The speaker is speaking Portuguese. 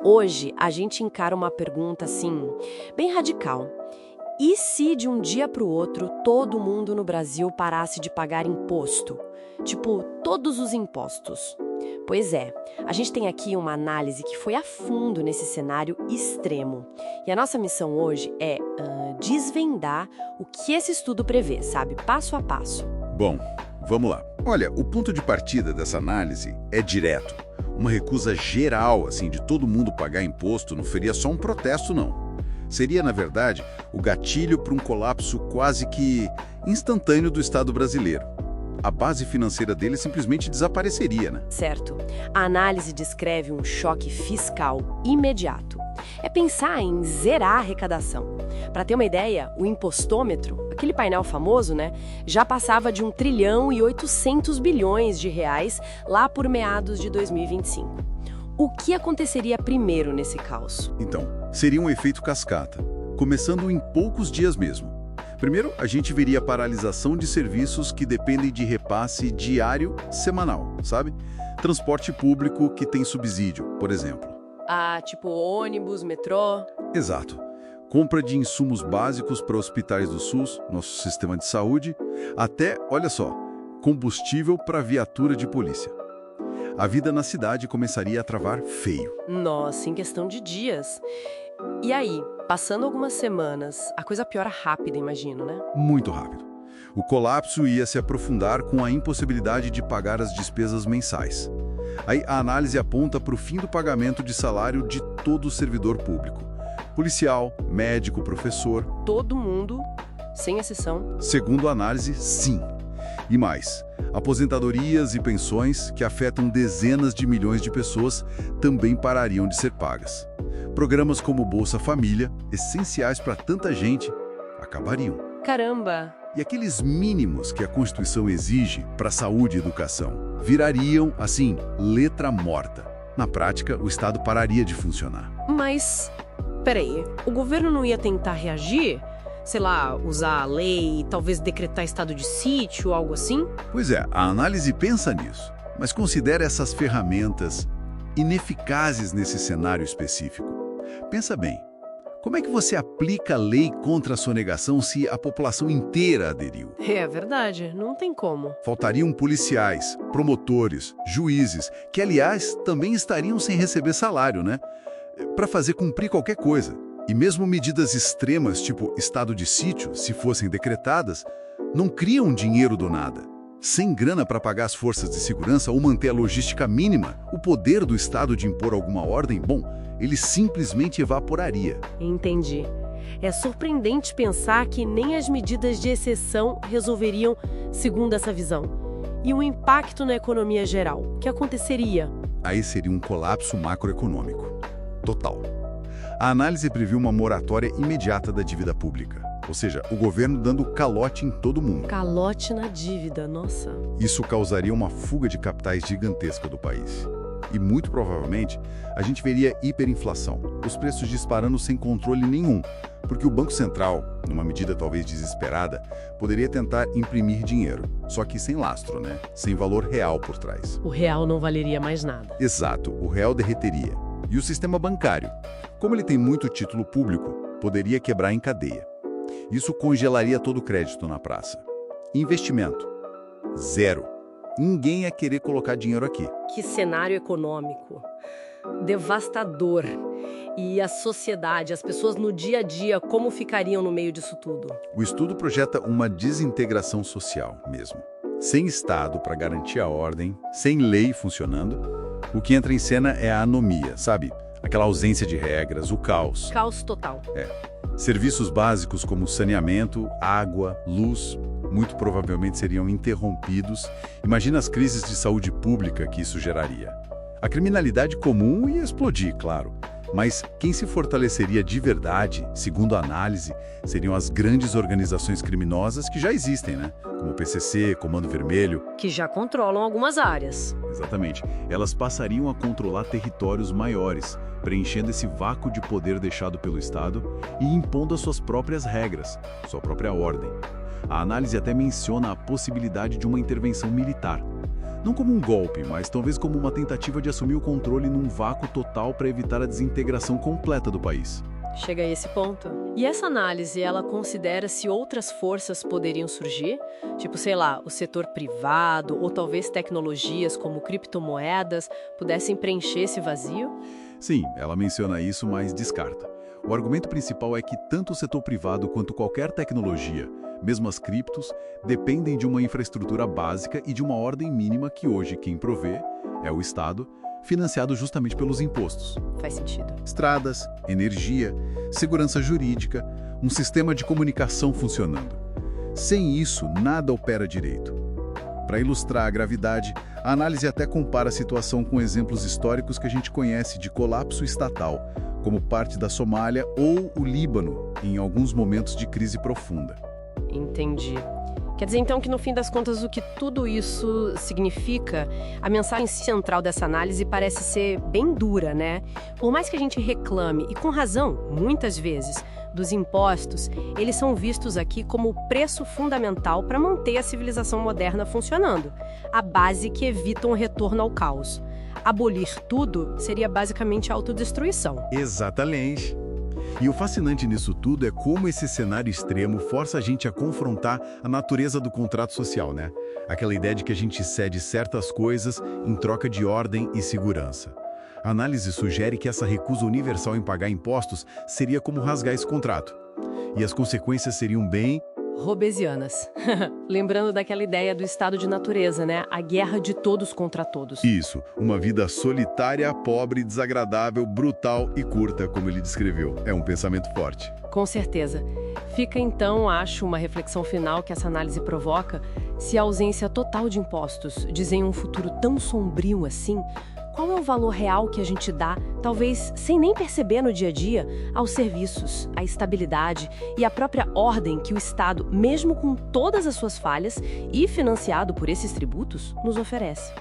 Hoje a gente encara uma pergunta assim, bem radical. E se de um dia para o outro todo mundo no Brasil parasse de pagar imposto? Tipo, todos os impostos. Pois é, a gente tem aqui uma análise que foi a fundo nesse cenário extremo. E a nossa missão hoje é desvendar o que esse estudo prevê, sabe? Passo a passo. Bom, vamos lá. Olha, o ponto de partida dessa análise é direto. Uma recusa geral, assim, de todo mundo pagar imposto não seria só um protesto, não. Seria, na verdade, o gatilho para um colapso quase que instantâneo do Estado brasileiro. A base financeira dele simplesmente desapareceria, né? Certo. A análise descreve um choque fiscal imediato. É pensar em zerar a arrecadação. Para ter uma ideia, o impostômetro, aquele painel famoso, né, já passava de 1 trilhão e 800 bilhões de reais lá por meados de 2025. O que aconteceria primeiro nesse caos? Então, seria um efeito cascata, começando em poucos dias mesmo. Primeiro, a gente veria a paralisação de serviços que dependem de repasse diário, semanal, sabe? Transporte público que tem subsídio, por exemplo. Ah, tipo ônibus, metrô? Exato. Compra de insumos básicos para hospitais do SUS, nosso sistema de saúde, até, olha só, combustível para viatura de polícia. A vida na cidade começaria a travar feio. Nossa, em questão de dias. E aí, passando algumas semanas, a coisa piora rápido, imagino, né? Muito rápido. O colapso ia se aprofundar com a impossibilidade de pagar as despesas mensais. Aí a análise aponta para o fim do pagamento de salário de todo o servidor público. Policial, médico, professor. Todo mundo, sem exceção. Segundo a análise, sim. E mais, aposentadorias e pensões, que afetam dezenas de milhões de pessoas, também parariam de ser pagas. Programas como Bolsa Família, essenciais para tanta gente, acabariam. Caramba! E aqueles mínimos que a Constituição exige para saúde e educação virariam, assim, letra morta. Na prática, o Estado pararia de funcionar. Mas, peraí, o governo não ia tentar reagir? Sei lá, usar a lei, talvez decretar estado de sítio, algo assim? Pois é, a análise pensa nisso, mas considera essas ferramentas ineficazes nesse cenário específico. Pensa bem, como é que você aplica a lei contra a sonegação se a população inteira aderiu? É verdade, não tem como. Faltariam policiais, promotores, juízes, que, aliás, também estariam sem receber salário, né? Para fazer cumprir qualquer coisa. E mesmo medidas extremas, tipo estado de sítio, se fossem decretadas, não criam dinheiro do nada. Sem grana para pagar as forças de segurança ou manter a logística mínima, o poder do Estado de impor alguma ordem, bom, ele simplesmente evaporaria. Entendi. É surpreendente pensar que nem as medidas de exceção resolveriam segundo essa visão. E o impacto na economia geral, o que aconteceria? Aí seria um colapso macroeconômico. Total. A análise previu uma moratória imediata da dívida pública. Ou seja, o governo dando calote em todo mundo. Calote na dívida, nossa. Isso causaria uma fuga de capitais gigantesca do país. E muito provavelmente, a gente veria hiperinflação, os preços disparando sem controle nenhum, porque o Banco Central, numa medida talvez desesperada, poderia tentar imprimir dinheiro, só que sem lastro, né? Sem valor real por trás. O real não valeria mais nada. Exato, o real derreteria. E o sistema bancário, como ele tem muito título público, poderia quebrar em cadeia. Isso congelaria todo o crédito na praça. Investimento, zero. Ninguém ia querer colocar dinheiro aqui. Que cenário econômico devastador. E a sociedade, as pessoas no dia a dia, como ficariam no meio disso tudo? O estudo projeta uma desintegração social mesmo. Sem Estado para garantir a ordem, sem lei funcionando, o que entra em cena é a anomia, sabe? Aquela ausência de regras, o caos. Caos total. Serviços básicos como saneamento, água, luz, muito provavelmente seriam interrompidos. Imagina as crises de saúde pública que isso geraria. A criminalidade comum ia explodir, claro. Mas quem se fortaleceria de verdade, segundo a análise, seriam as grandes organizações criminosas que já existem, né? Como o PCC, Comando Vermelho. Que já controlam algumas áreas. Exatamente. Elas passariam a controlar territórios maiores, preenchendo esse vácuo de poder deixado pelo Estado e impondo as suas próprias regras, sua própria ordem. A análise até menciona a possibilidade de uma intervenção militar. Não como um golpe, mas talvez como uma tentativa de assumir o controle num vácuo total para evitar a desintegração completa do país. Chega a esse ponto. E essa análise, ela considera se outras forças poderiam surgir? Tipo, sei lá, o setor privado ou talvez tecnologias como criptomoedas pudessem preencher esse vazio? Sim, ela menciona isso, mas descarta. O argumento principal é que tanto o setor privado quanto qualquer tecnologia, mesmo as criptos, dependem de uma infraestrutura básica e de uma ordem mínima que hoje quem provê é o Estado, financiado justamente pelos impostos. Faz sentido. Estradas, energia, segurança jurídica, um sistema de comunicação funcionando. Sem isso, nada opera direito. Para ilustrar a gravidade, a análise até compara a situação com exemplos históricos que a gente conhece de colapso estatal, como parte da Somália ou o Líbano, em alguns momentos de crise profunda. Entendi. Quer dizer, então, que no fim das contas, o que tudo isso significa, a mensagem central dessa análise parece ser bem dura, né? Por mais que a gente reclame, e com razão, muitas vezes, dos impostos, eles são vistos aqui como o preço fundamental para manter a civilização moderna funcionando, a base que evita um retorno ao caos. Abolir tudo seria basicamente autodestruição. Exatamente. E o fascinante nisso tudo é como esse cenário extremo força a gente a confrontar a natureza do contrato social, né? Aquela ideia de que a gente cede certas coisas em troca de ordem e segurança. A análise sugere que essa recusa universal em pagar impostos seria como rasgar esse contrato. E as consequências seriam bem Hobbesianas. Lembrando daquela ideia do estado de natureza, né? A guerra de todos contra todos. Isso, uma vida solitária, pobre, desagradável, brutal e curta, como ele descreveu. É um pensamento forte. Com certeza. Fica então, acho, uma reflexão final que essa análise provoca, se a ausência total de impostos desenha um futuro tão sombrio assim, qual é o valor real que a gente dá, talvez sem nem perceber no dia a dia, aos serviços, à estabilidade e à própria ordem que o Estado, mesmo com todas as suas falhas e financiado por esses tributos, nos oferece?